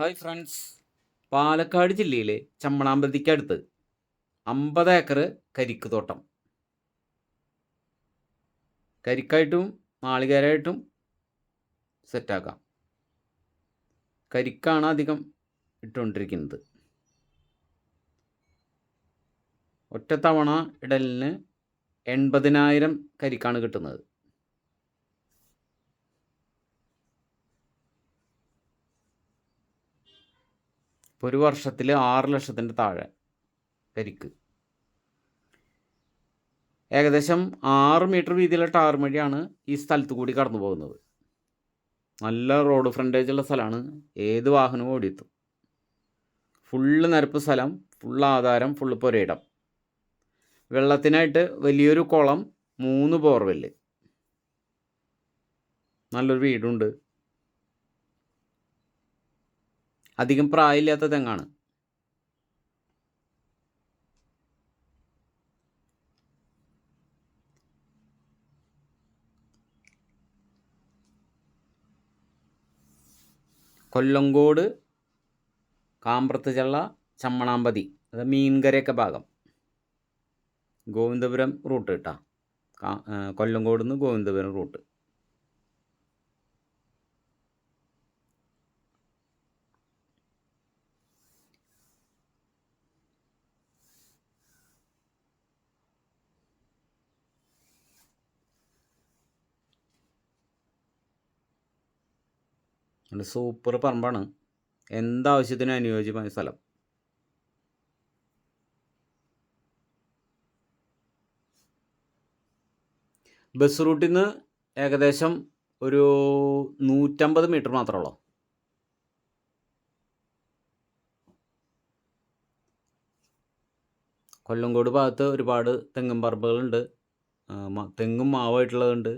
Hi friends, Palakkad ജില്ലയിലെ ചമ്മണാമ്പതിക്കടുത്ത് 50 acre കരിക്ക് തോട്ടം. കരിക്കായിട്ടും നാളികേരമായിട്ടും സെറ്റാക്കാം. കരിക്കാണ് അധികം ഇട്ടുകൊണ്ടിരിക്കുന്നത്. ഒറ്റത്തവണ ഇടലിന് 80,000 കരിക്കാണ് കിട്ടുന്നത്. ഇപ്പോൾ ഒരു വർഷത്തിൽ 6 ലക്ഷത്തിൻ്റെ താഴെ കരിക്ക്. ഏകദേശം 6 മീറ്റർ വീതിയുള്ള ടാർ വഴിയാണ് ഈ സ്ഥലത്ത് കൂടി കടന്നു പോകുന്നത്. നല്ല റോഡ് ഫ്രണ്ടേജുള്ള സ്ഥലമാണ്. ഏത് വാഹനവും ഓടിയെത്തും. ഫുള്ള് നിരപ്പ് സ്ഥലം, ഫുള്ള് ആധാരം, ഫുള്ള് പുരയിടം. വെള്ളത്തിനായിട്ട് വലിയൊരു കുളം, 3 ബോർവെല്ല്, നല്ലൊരു വീടുണ്ട്. അധികം പ്രായമില്ലാത്ത തെങ്ങാണ്. കൊല്ലങ്കോട്, കാമ്പ്രത്ത് ചെള്ള, ചമ്മണാമ്പതി, അത് മീൻകരയൊക്കെ ഭാഗം. ഗോവിന്ദപുരം റൂട്ട് കേട്ടോ. കൊല്ലങ്കോട് നിന്ന് ഗോവിന്ദപുരം റൂട്ട്. നല്ല സൂപ്പർ പറമ്പാണ്. എന്താവശ്യത്തിനും അനുയോജ്യമായ സ്ഥലം. ബസ് റൂട്ടിൽ നിന്ന് ഏകദേശം ഒരു 150 മീറ്റർ മാത്രമുള്ളൂ. കൊല്ലങ്കോട് ഭാഗത്ത് ഒരുപാട് തെങ്ങും പറമ്പുകളുണ്ട്. തെങ്ങും മാവായിട്ടുള്ളതുണ്ട്.